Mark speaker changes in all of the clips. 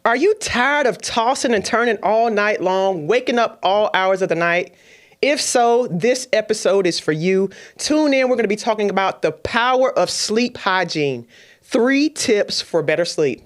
Speaker 1: Are you tired of tossing and turning all night long, waking up all hours of the night? If so, this episode is for you. Tune in. We're going to be talking about the power of sleep hygiene. 3 tips for better sleep.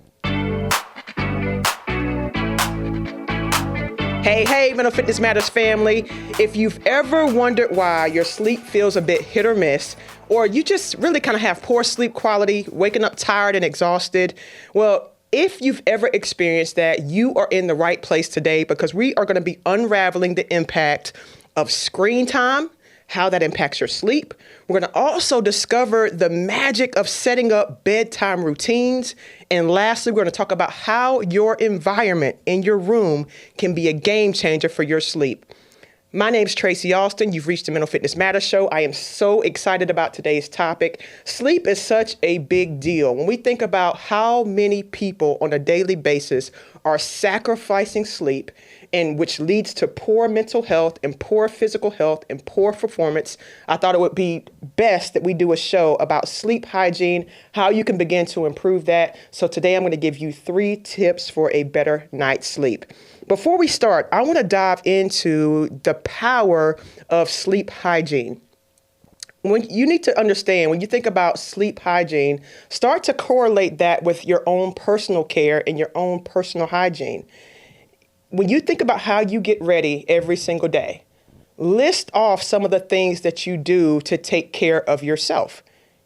Speaker 1: Hey, Mental Fitness Matters family. If you've ever wondered why your sleep feels a bit hit or miss, or you just really kind of have poor sleep quality, waking up tired and exhausted, well, if you've ever experienced that, you are in the right place today because we are going to be unraveling the impact of screen time, how that impacts your sleep. We're going to also discover the magic of setting up bedtime routines. And lastly, we're going to talk about how your environment in your room can be a game changer for your sleep. My name's Tracy Austin. You've reached the Mental Fitness Matters Show. I am so excited about today's topic. Sleep is such a big deal. When we think about how many people on a daily basis are sacrificing sleep, and which leads to poor mental health and poor physical health and poor performance, I thought it would be best that we do a show about sleep hygiene, how you can begin to improve that. So today I'm going to give you 3 tips for a better night's sleep. Before we start, I want to dive into the power of sleep hygiene. When you need to understand, when you think about sleep hygiene, start to correlate that with your own personal care and your own personal hygiene. When you think about how you get ready every single day, list off some of the things that you do to take care of yourself.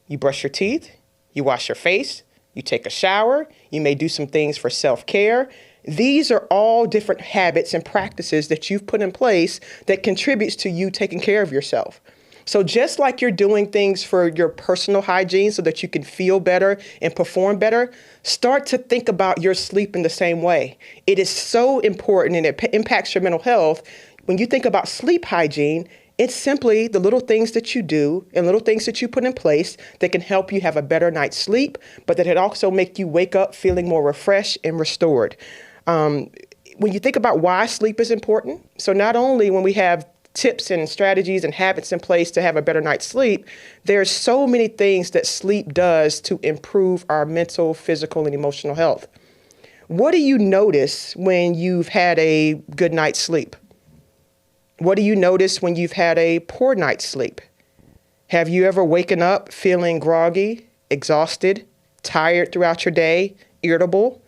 Speaker 1: You brush your teeth, you wash your face, you take a shower, you may do some things for self-care. These are all different habits and practices that you've put in place that contributes to you taking care of yourself. So just like you're doing things for your personal hygiene so that you can feel better and perform better, start to think about your sleep in the same way. It is so important and it impacts your mental health. When you think about sleep hygiene, it's simply the little things that you do and little things that you put in place that can help you have a better night's sleep, but that it also make you wake up feeling more refreshed and restored. When you think about why sleep is important, so not only when we have tips and strategies and habits in place to have a better night's sleep, there's so many things that sleep does to improve our mental, physical, and emotional health. What do you notice when you've had a good night's sleep? What do you notice when you've had a poor night's sleep? Have you ever waken up feeling groggy, exhausted, tired throughout your day, irritable?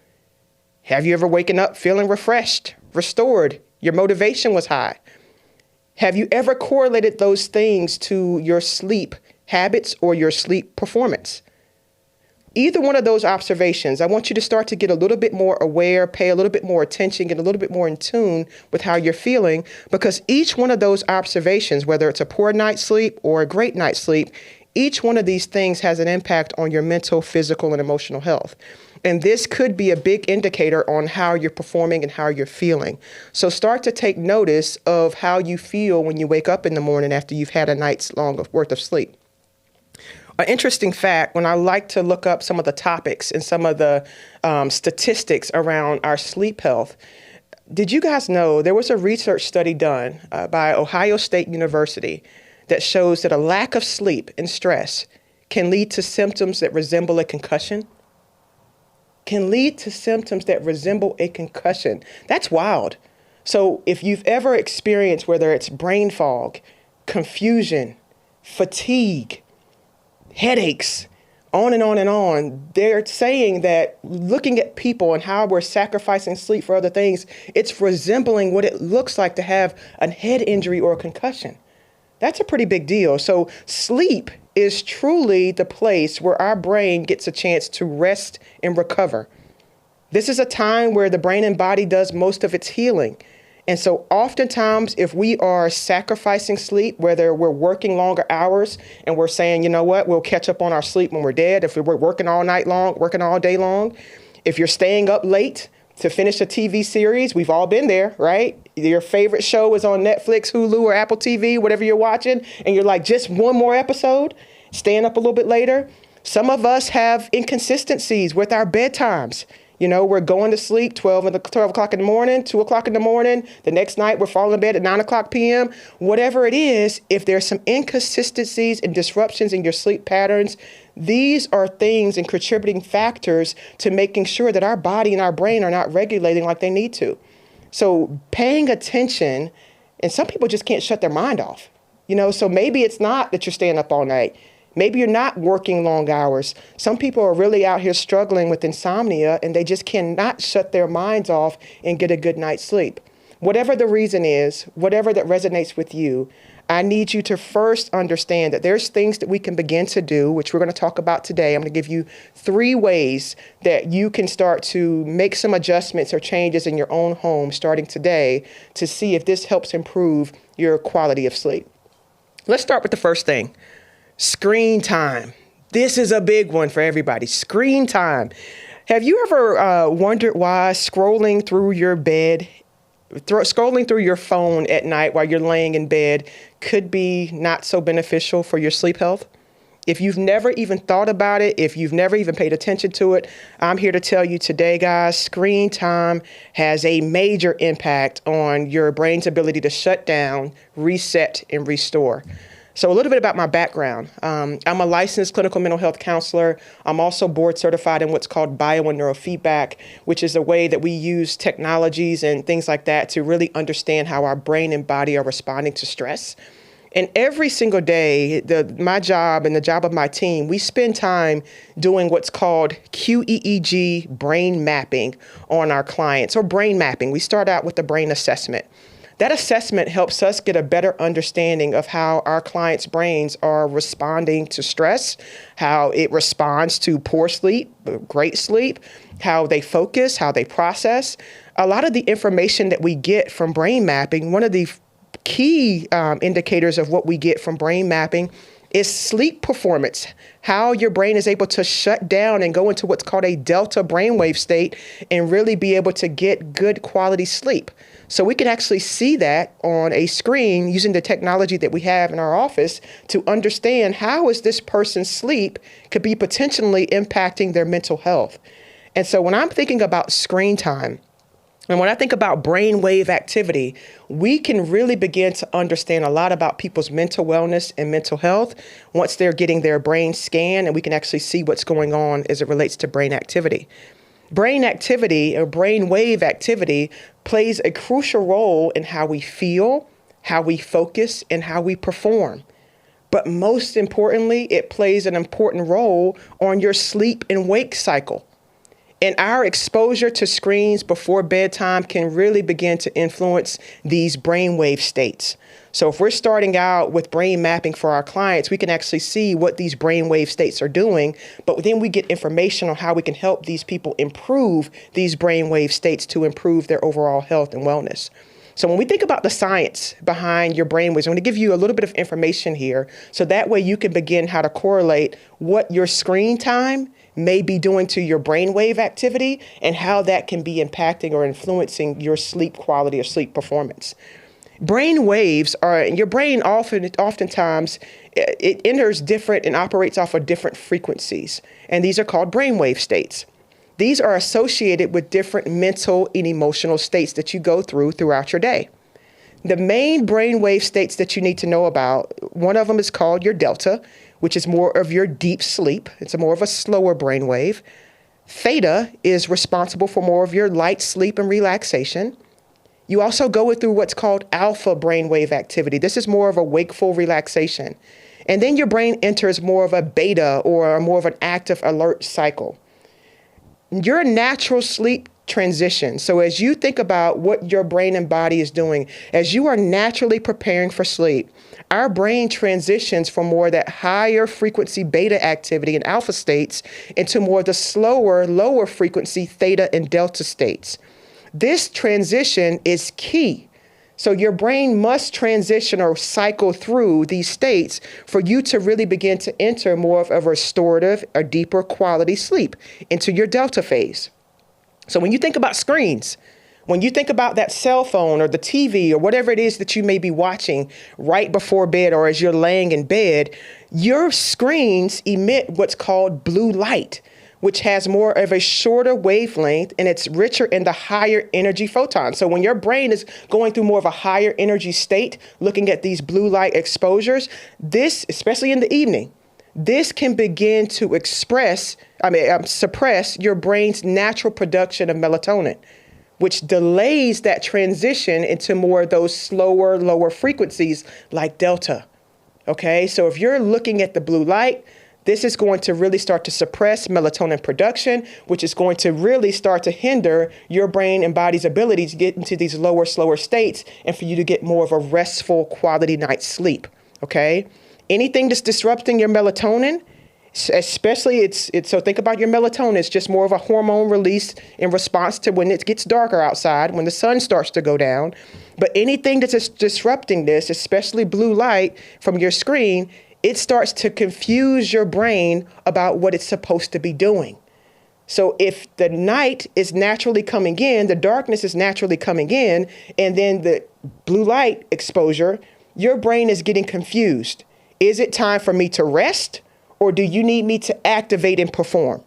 Speaker 1: Have you ever waken up feeling refreshed, restored? Your motivation was high. Have you ever correlated those things to your sleep habits or your sleep performance? Either one of those observations, I want you to start to get a little bit more aware, pay a little bit more attention, get a little bit more in tune with how you're feeling, because each one of those observations, whether it's a poor night's sleep or a great night's sleep, each one of these things has an impact on your mental, physical, and emotional health. And this could be a big indicator on how you're performing and how you're feeling. So start to take notice of how you feel when you wake up in the morning after you've had a night's long worth of sleep. An interesting fact, when I like to look up some of the topics and some of the statistics around our sleep health, did you guys know there was a research study done by Ohio State University that shows that a lack of sleep and stress can lead to symptoms that resemble a concussion? Can lead to symptoms that resemble a concussion. That's wild. So if you've ever experienced, whether it's brain fog, confusion, fatigue, headaches, on and on and on, they're saying that looking at people and how we're sacrificing sleep for other things, it's resembling what it looks like to have a head injury or a concussion. That's a pretty big deal. So sleep is truly the place where our brain gets a chance to rest and recover. This is a time where the brain and body does most of its healing. And so oftentimes, if we are sacrificing sleep, whether we're working longer hours and we're saying, you know what, we'll catch up on our sleep when we're dead, if we're working all night long, working all day long, if you're staying up late to finish a TV series, we've all been there, right? Your favorite show is on Netflix, Hulu, or Apple TV, whatever you're watching, and you're like, just one more episode, staying up a little bit later. Some of us have inconsistencies with our bedtimes. You know, we're going to sleep 12 o'clock in the morning, 2 o'clock in the morning. The next night, we're falling in bed at 9 o'clock p.m. Whatever it is, if there's some inconsistencies and disruptions in your sleep patterns, These are things and contributing factors to making sure that our body and our brain are not regulating like they need to. So paying attention, and some people just can't shut their mind off. So maybe it's not that you're staying up all night. Maybe you're not working long hours. Some people are really out here struggling with insomnia and they just cannot shut their minds off and get a good night's sleep. Whatever the reason is, whatever that resonates with you, I need you to first understand that there's things that we can begin to do, which we're going to talk about today. I'm going to give you 3 ways that you can start to make some adjustments or changes in your own home starting today to see if this helps improve your quality of sleep. Let's start with the first thing, screen time. This is a big one for everybody, screen time. Have you ever wondered why scrolling through your phone at night while you're laying in bed could be not so beneficial for your sleep health? If you've never even thought about it, if you've never even paid attention to it, I'm here to tell you today, guys, screen time has a major impact on your brain's ability to shut down, reset, and restore. So a little bit about my background. I'm a licensed clinical mental health counselor. I'm also board certified in what's called bio and neurofeedback, which is a way that we use technologies and things like that to really understand how our brain and body are responding to stress. And every single day, my job and the job of my team, we spend time doing what's called QEEG brain mapping on our clients, or brain mapping. We start out with the brain assessment. That assessment helps us get a better understanding of how our clients' brains are responding to stress, how it responds to poor sleep, great sleep, how they focus, how they process. A lot of the information that we get from brain mapping, one of the key indicators of what we get from brain mapping is sleep performance, how your brain is able to shut down and go into what's called a delta brainwave state and really be able to get good quality sleep. So we can actually see that on a screen using the technology that we have in our office to understand how is this person's sleep could be potentially impacting their mental health. And so when I'm thinking about screen time, and when I think about brainwave activity, we can really begin to understand a lot about people's mental wellness and mental health once they're getting their brain scanned, and we can actually see what's going on as it relates to brain activity. Brain activity or brainwave activity plays a crucial role in how we feel, how we focus, and how we perform. But most importantly, it plays an important role on your sleep and wake cycle. And our exposure to screens before bedtime can really begin to influence these brainwave states. So if we're starting out with brain mapping for our clients, we can actually see what these brainwave states are doing, but then we get information on how we can help these people improve these brainwave states to improve their overall health and wellness. So when we think about the science behind your brainwaves, I'm going to give you a little bit of information here, so that way you can begin how to correlate what your screen time may be doing to your brainwave activity and how that can be impacting or influencing your sleep quality or sleep performance. Brain waves are, your brain oftentimes, it enters different and operates off of different frequencies, and these are called brainwave states. These are associated with different mental and emotional states that you go throughout your day. The main brainwave states that you need to know about, one of them is called your delta, which is more of your deep sleep. It's a more of a slower brainwave. Theta is responsible for more of your light sleep and relaxation. You also go through what's called alpha brainwave activity. This is more of a wakeful relaxation. And then your brain enters more of a beta or more of an active alert cycle. Your natural sleep transition. So as you think about what your brain and body is doing, as you are naturally preparing for sleep, our brain transitions from more of that higher frequency beta activity and alpha states into more of the slower, lower frequency theta and delta states. This transition is key. So your brain must transition or cycle through these states for you to really begin to enter more of a restorative or deeper quality sleep into your delta phase. So when you think about screens, when you think about that cell phone or the TV or whatever it is that you may be watching right before bed or as you're laying in bed, your screens emit what's called blue light, which has more of a shorter wavelength and it's richer in the higher energy photons. So when your brain is going through more of a higher energy state, looking at these blue light exposures, this, especially in the evening, this can begin to suppress your brain's natural production of melatonin, which delays that transition into more of those slower, lower frequencies like delta. Okay, so if you're looking at the blue light, this is going to really start to suppress melatonin production, which is going to really start to hinder your brain and body's ability to get into these lower, slower states and for you to get more of a restful quality night's sleep. Okay, anything that's disrupting your melatonin, especially so think about your melatonin. It's just more of a hormone release in response to when it gets darker outside, when the sun starts to go down. But anything that's disrupting this, especially blue light from your screen, it starts to confuse your brain about what it's supposed to be doing. So if the night is naturally coming in, the darkness is naturally coming in, and then the blue light exposure, your brain is getting confused. Is it time for me to rest? Or do you need me to activate and perform?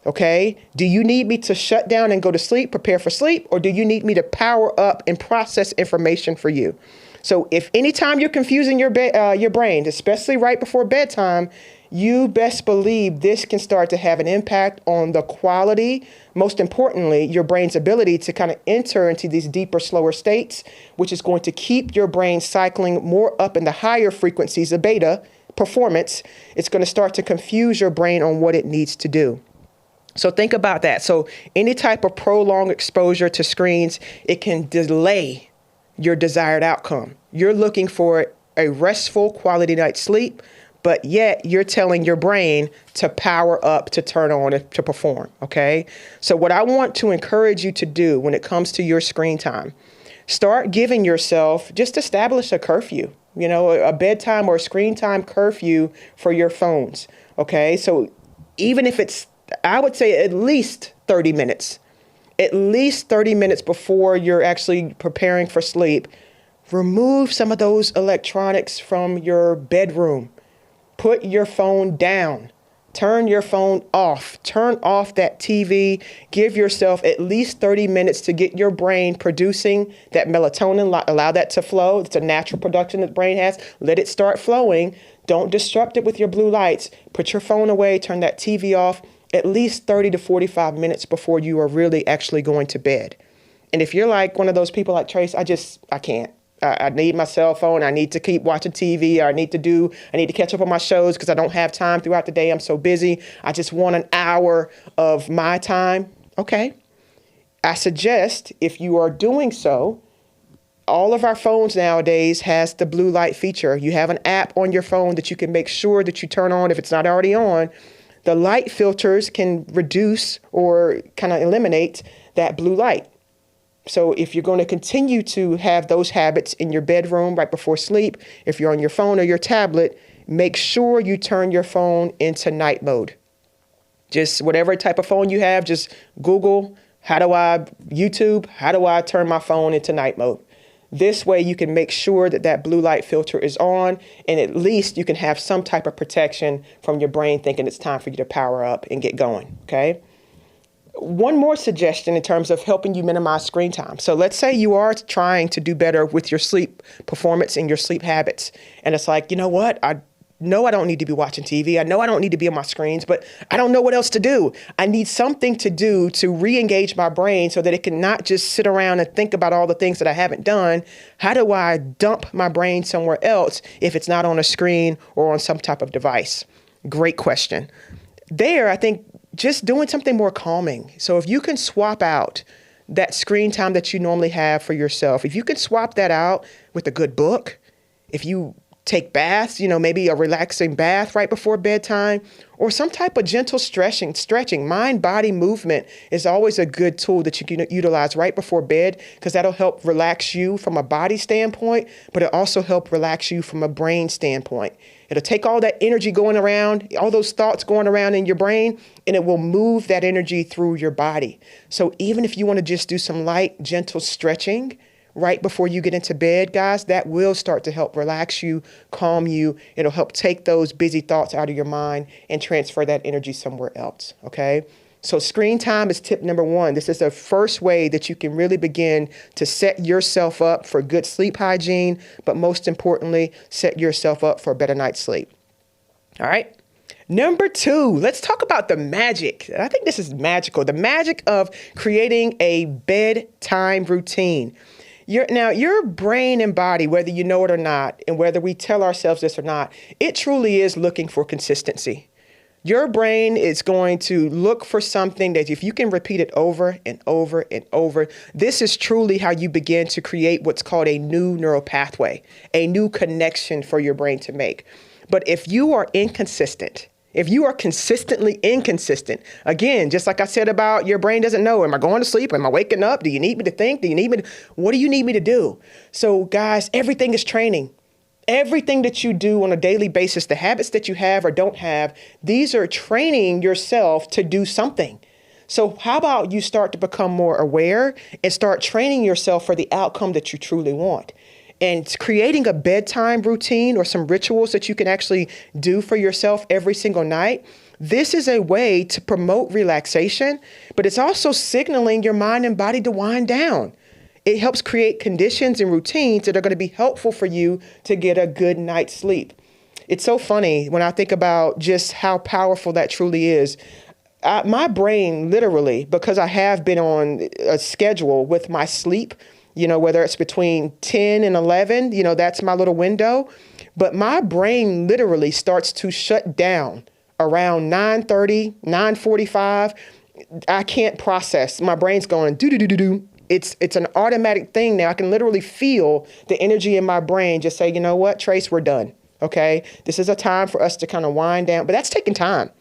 Speaker 1: Okay? Do you need me to shut down and go to sleep, prepare for sleep? Or do you need me to power up and process information for you? So if anytime you're confusing your brain, especially right before bedtime, you best believe this can start to have an impact on the quality, most importantly, your brain's ability to kind of enter into these deeper, slower states, which is going to keep your brain cycling more up in the higher frequencies of beta performance. It's going to start to confuse your brain on what it needs to do. So think about that. So any type of prolonged exposure to screens, it can delay your desired outcome. You're looking for a restful quality night's sleep, but yet you're telling your brain to power up, to turn on, to perform. Okay. So what I want to encourage you to do when it comes to your screen time, start giving yourself, just establish a curfew, a bedtime or screen time curfew for your phones. Okay. So even if it's, I would say at least 30 minutes, before you're actually preparing for sleep, remove some of those electronics from your bedroom. Put your phone down. Turn your phone off. Turn off that TV. Give yourself at least 30 minutes to get your brain producing that melatonin. Allow that to flow. It's a natural production that the brain has. Let it start flowing. Don't disrupt it with your blue lights. Put your phone away. Turn that TV off at least 30 to 45 minutes before you are really actually going to bed. And if you're like one of those people like Trace, I can't. I need my cell phone. I need to keep watching TV. I need to catch up on my shows because I don't have time throughout the day. I'm so busy. I just want an hour of my time. Okay. I suggest if you are doing so, all of our phones nowadays has the blue light feature. You have an app on your phone that you can make sure that you turn on if it's not already on. The light filters can reduce or kind of eliminate that blue light. So if you're going to continue to have those habits in your bedroom right before sleep, if you're on your phone or your tablet, make sure you turn your phone into night mode. Just whatever type of phone you have, just Google, how do I turn my phone into night mode? This way you can make sure that blue light filter is on, and at least you can have some type of protection from your brain thinking it's time for you to power up and get going, okay? One more suggestion in terms of helping you minimize screen time. So let's say you are trying to do better with your sleep performance and your sleep habits. And it's like, you know what? I know I don't need to be watching TV. I know I don't need to be on my screens, but I don't know what else to do. I need something to do to re-engage my brain so that it can not just sit around and think about all the things that I haven't done. How do I dump my brain somewhere else if it's not on a screen or on some type of device? Great question. There, I think just doing something more calming. So if you can swap out that screen time that you normally have for yourself, if you can swap that out with a good book, if you take baths, maybe a relaxing bath right before bedtime, or some type of gentle stretching, mind-body movement is always a good tool that you can utilize right before bed because that'll help relax you from a body standpoint, but it also help relax you from a brain standpoint. It'll take all that energy going around, all those thoughts going around in your brain, and it will move that energy through your body. So even if you want to just do some light, gentle stretching right before you get into bed, guys, that will start to help relax you, calm you. It'll help take those busy thoughts out of your mind and transfer that energy somewhere else, okay? So screen time is tip number one. This is the first way that you can really begin to set yourself up for good sleep hygiene, but most importantly, set yourself up for a better night's sleep. All right? Number two, let's talk about the magic. I think this is magical. The magic of creating a bedtime routine. Your brain and body, whether you know it or not, and whether we tell ourselves this or not, it truly is looking for consistency. Your brain is going to look for something that if you can repeat it over and over and over, this is truly how you begin to create what's called a new neural pathway, a new connection for your brain to make. But if you are inconsistent, if you are consistently inconsistent, again, just like I said about your brain doesn't know, am I going to sleep? Am I waking up? Do you need me to think? What do you need me to do? So guys, everything is training. Everything that you do on a daily basis, the habits that you have or don't have, these are training yourself to do something. So how about you start to become more aware and start training yourself for the outcome that you truly want? And creating a bedtime routine or some rituals that you can actually do for yourself every single night. This is a way to promote relaxation, but it's also signaling your mind and body to wind down. It helps create conditions and routines that are going to be helpful for you to get a good night's sleep. It's so funny when I think about just how powerful that truly is. My brain literally, because I have been on a schedule with my sleep, whether it's between 10 and 11, that's my little window. But my brain literally starts to shut down around 9:30, 9:45. I can't process. My brain's going do. It's an automatic thing now. I can literally feel the energy in my brain just say, you know what, Trace, we're done. Okay, this is a time for us to kind of wind down. But that's taking time.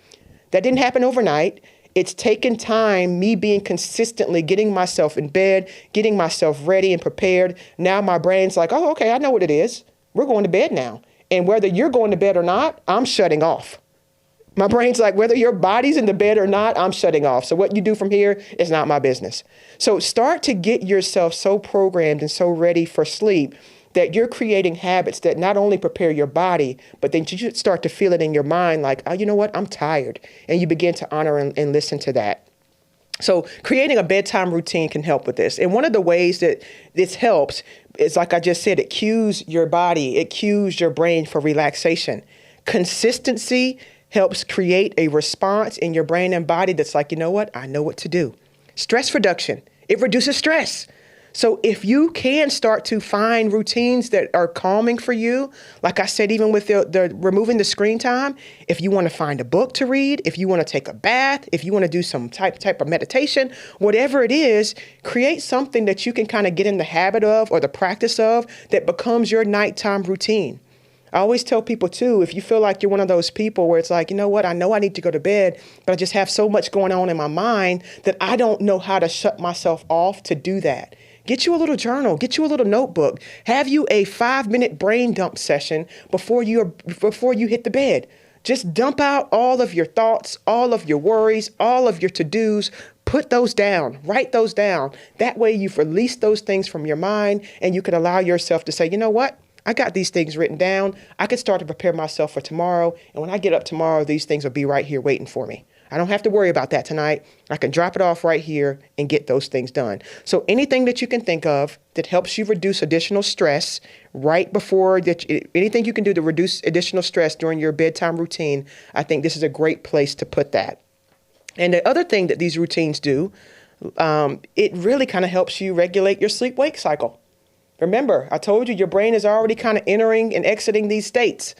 Speaker 1: That didn't happen overnight. It's taken time, me being consistently getting myself in bed, getting myself ready and prepared. Now my brain's like, oh, okay, I know what it is. We're going to bed now. And whether you're going to bed or not, I'm shutting off. My brain's like, whether your body's in the bed or not, I'm shutting off. So what you do from here is not my business. So start to get yourself so programmed and so ready for sleep that you're creating habits that not only prepare your body, but then you should start to feel it in your mind like, oh, you know what, I'm tired. And you begin to honor and listen to that. So creating a bedtime routine can help with this. And one of the ways that this helps is, like I just said, it cues your body, it cues your brain for relaxation. Consistency helps create a response in your brain and body that's like, you know what, I know what to do. Stress reduction, it reduces stress. So if you can start to find routines that are calming for you, like I said, even with the removing the screen time, if you want to find a book to read, if you want to take a bath, if you want to do some type of meditation, whatever it is, create something that you can kind of get in the habit of or the practice of that becomes your nighttime routine. I always tell people too, if you feel like you're one of those people where it's like, you know what, I know I need to go to bed, but I just have so much going on in my mind that I don't know how to shut myself off to do that. Get you a little journal, get you a little notebook, have you a 5-minute brain dump session before you hit the bed. Just dump out all of your thoughts, all of your worries, all of your to-dos. Put those down, write those down. That way you've released those things from your mind and you can allow yourself to say, you know what? I got these things written down. I can start to prepare myself for tomorrow. And when I get up tomorrow, these things will be right here waiting for me. I don't have to worry about that tonight. I can drop it off right here and get those things done. So anything that you can think of that helps you reduce additional stress right before that, anything you can do to reduce additional stress during your bedtime routine, I think this is a great place to put that. And the other thing that these routines do, it really kind of helps you regulate your sleep-wake cycle. Remember, I told you your brain is already kind of entering and exiting these states.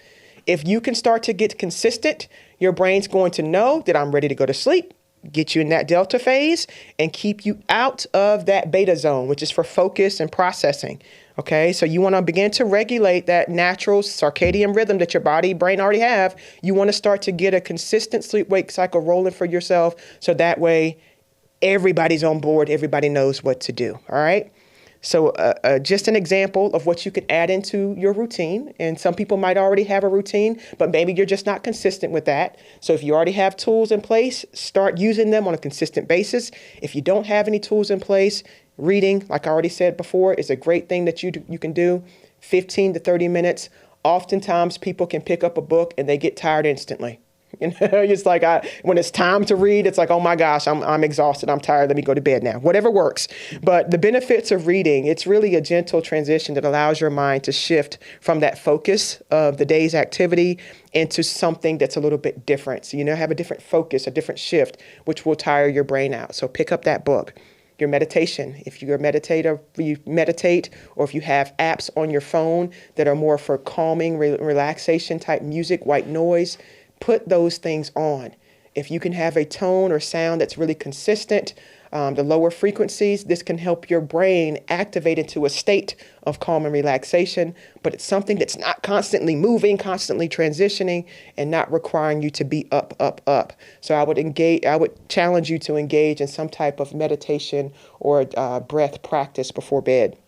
Speaker 1: If you can start to get consistent, your brain's going to know that I'm ready to go to sleep, get you in that delta phase, and keep you out of that beta zone, which is for focus and processing. Okay, so you want to begin to regulate that natural circadian rhythm that your body, brain already have. You want to start to get a consistent sleep-wake cycle rolling for yourself, so that way everybody's on board, everybody knows what to do. All right. So just an example of what you can add into your routine. And some people might already have a routine, but maybe you're just not consistent with that. So if you already have tools in place, start using them on a consistent basis. If you don't have any tools in place, reading, like I already said before, is a great thing that you can do. 15 to 30 minutes. Oftentimes people can pick up a book and they get tired instantly. You know, it's like when it's time to read, it's like, oh my gosh, I'm exhausted. I'm tired. Let me go to bed now. Whatever works. But the benefits of reading, it's really a gentle transition that allows your mind to shift from that focus of the day's activity into something that's a little bit different. So, have a different focus, a different shift, which will tire your brain out. So pick up that book. Your meditation, if you're a meditator, you meditate, or if you have apps on your phone that are more for calming, relaxation type music, white noise, put those things on. If you can have a tone or sound that's really consistent, the lower frequencies, this can help your brain activate into a state of calm and relaxation, but it's something that's not constantly moving, constantly transitioning, and not requiring you to be up, up, up. So I would challenge you to engage in some type of meditation or breath practice before bed.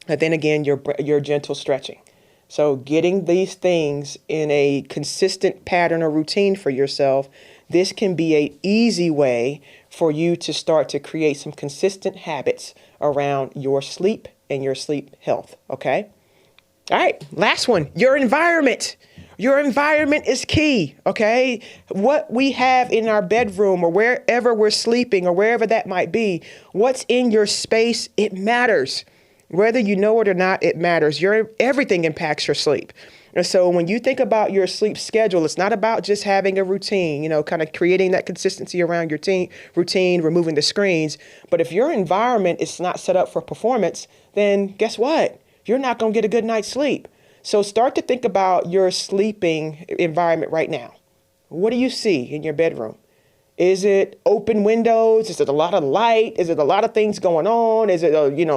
Speaker 1: And then again, your gentle stretching. So getting these things in a consistent pattern or routine for yourself, this can be an easy way for you to start to create some consistent habits around your sleep and your sleep health. Okay. All right. Last one, your environment. Your environment is key. Okay. What we have in our bedroom or wherever we're sleeping or wherever that might be, what's in your space, it matters. Whether you know it or not, it matters. Everything impacts your sleep. And so when you think about your sleep schedule, it's not about just having a routine, kind of creating that consistency around your routine, removing the screens. But if your environment is not set up for performance, then guess what? You're not going to get a good night's sleep. So start to think about your sleeping environment right now. What do you see in your bedroom? Is it open windows? Is it a lot of light? Is it a lot of things going on? Is it,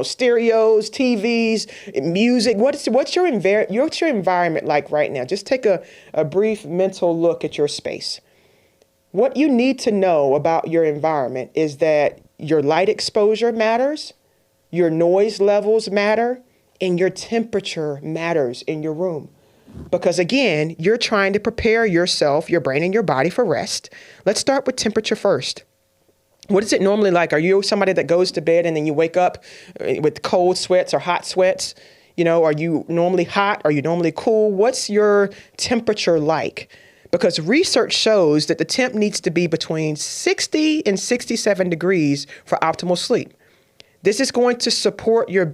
Speaker 1: stereos, TVs, music? What's your environment like right now? Just take a brief mental look at your space. What you need to know about your environment is that your light exposure matters, your noise levels matter, and your temperature matters in your room. Because again, you're trying to prepare yourself, your brain and your body for rest. Let's start with temperature first. What is it normally like? Are you somebody that goes to bed and then you wake up with cold sweats or hot sweats? Are you normally hot? Are you normally cool? What's your temperature like? Because research shows that the temp needs to be between 60 and 67 degrees for optimal sleep. This is going to support your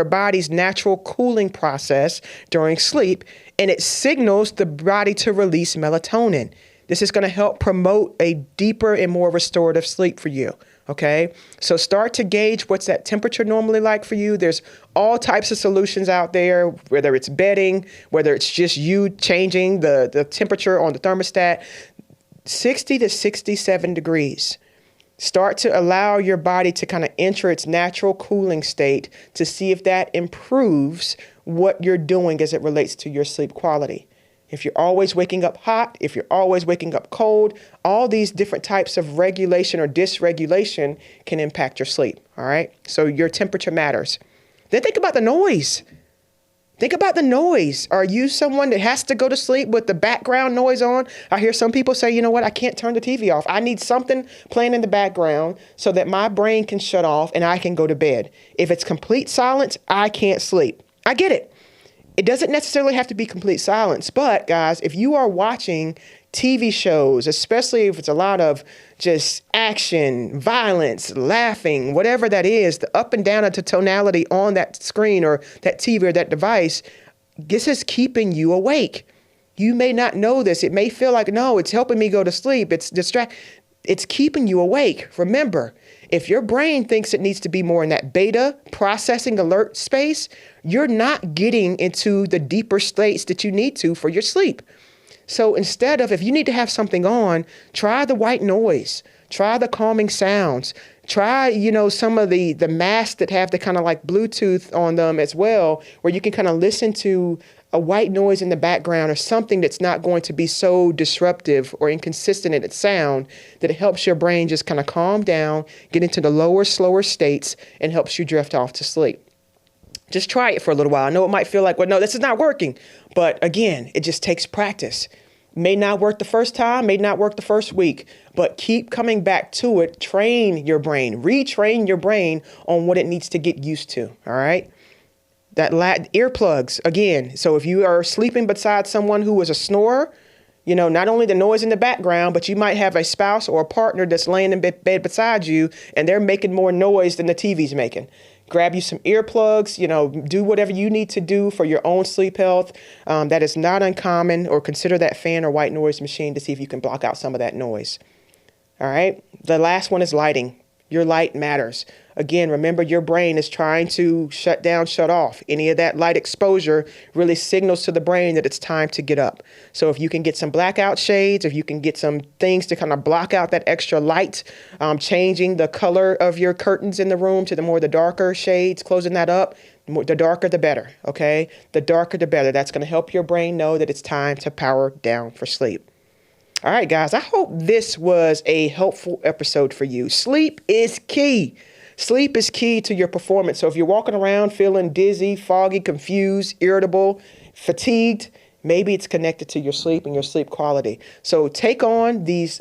Speaker 1: body's natural cooling process during sleep, and it signals the body to release melatonin. This is going to help promote a deeper and more restorative sleep for you. Okay, so start to gauge what's that temperature normally like for you. There's all types of solutions out there, whether it's bedding, whether it's just you changing the temperature on the thermostat, 60 to 67 degrees. Start to allow your body to kind of enter its natural cooling state to see if that improves what you're doing as it relates to your sleep quality. If you're always waking up hot, if you're always waking up cold, all these different types of regulation or dysregulation can impact your sleep. All right. So your temperature matters. Then think about the noise. Think about the noise. Are you someone that has to go to sleep with the background noise on? I hear some people say, you know what, I can't turn the TV off. I need something playing in the background so that my brain can shut off and I can go to bed. If it's complete silence, I can't sleep. I get it. It doesn't necessarily have to be complete silence. But guys, if you are watching TV shows, especially if it's a lot of just action, violence, laughing, whatever that is, the up and down of the tonality on that screen or that TV or that device, this is keeping you awake. You may not know this. It may feel like, no, it's helping me go to sleep. It's keeping you awake. Remember, if your brain thinks it needs to be more in that beta processing alert space, you're not getting into the deeper states that you need to for your sleep. So instead of, if you need to have something on, try the white noise, try the calming sounds, try, some of the masks that have the kind of like Bluetooth on them as well, where you can kind of listen to a white noise in the background or something that's not going to be so disruptive or inconsistent in its sound that it helps your brain just kind of calm down, get into the lower, slower states and helps you drift off to sleep. Just try it for a little while. I know it might feel like, well, no, this is not working. But again, it just takes practice. May not work the first time, may not work the first week, but keep coming back to it. Train your brain, retrain your brain on what it needs to get used to. All right. Earplugs again. So if you are sleeping beside someone who is a snorer, Not only the noise in the background, but you might have a spouse or a partner that's laying in bed beside you and they're making more noise than the TV's making. Grab you some earplugs, do whatever you need to do for your own sleep health. That is not uncommon, or consider that fan or white noise machine to see if you can block out some of that noise. All right. The last one is lighting. Your light matters. Again, remember, your brain is trying to shut down, shut off. Any of that light exposure really signals to the brain that it's time to get up. So if you can get some blackout shades, if you can get some things to kind of block out that extra light, changing the color of your curtains in the room to the darker shades, closing that up, the darker the better, okay? The darker the better. That's going to help your brain know that it's time to power down for sleep. All right, guys, I hope this was a helpful episode for you. Sleep is key. Sleep is key to your performance. So if you're walking around feeling dizzy, foggy, confused, irritable, fatigued, maybe it's connected to your sleep and your sleep quality. So take on these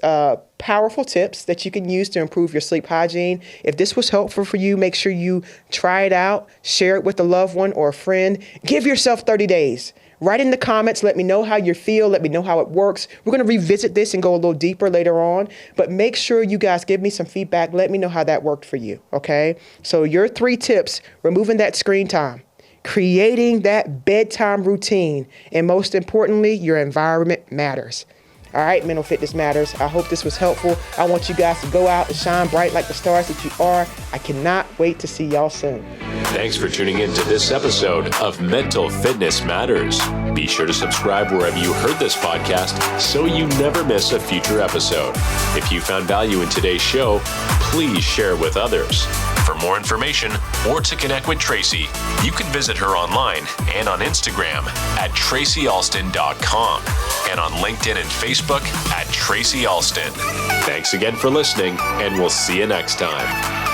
Speaker 1: powerful tips that you can use to improve your sleep hygiene. If this was helpful for you, make sure you try it out, share it with a loved one or a friend. Give yourself 30 days. Write in the comments. Let me know how you feel. Let me know how it works. We're going to revisit this and go a little deeper later on. But make sure you guys give me some feedback. Let me know how that worked for you. Okay. So your 3 tips: removing that screen time, creating that bedtime routine, and most importantly, your environment matters. All right, Mental Fitness Matters. I hope this was helpful. I want you guys to go out and shine bright like the stars that you are. I cannot wait to see y'all soon.
Speaker 2: Thanks for tuning in to this episode of Mental Fitness Matters. Be sure to subscribe wherever you heard this podcast so you never miss a future episode. If you found value in today's show, please share it with others. For more information or to connect with Tracy, you can visit her online and on Instagram at tracyalston.com and on LinkedIn and Facebook at Tracy Alston. Thanks again for listening, and we'll see you next time.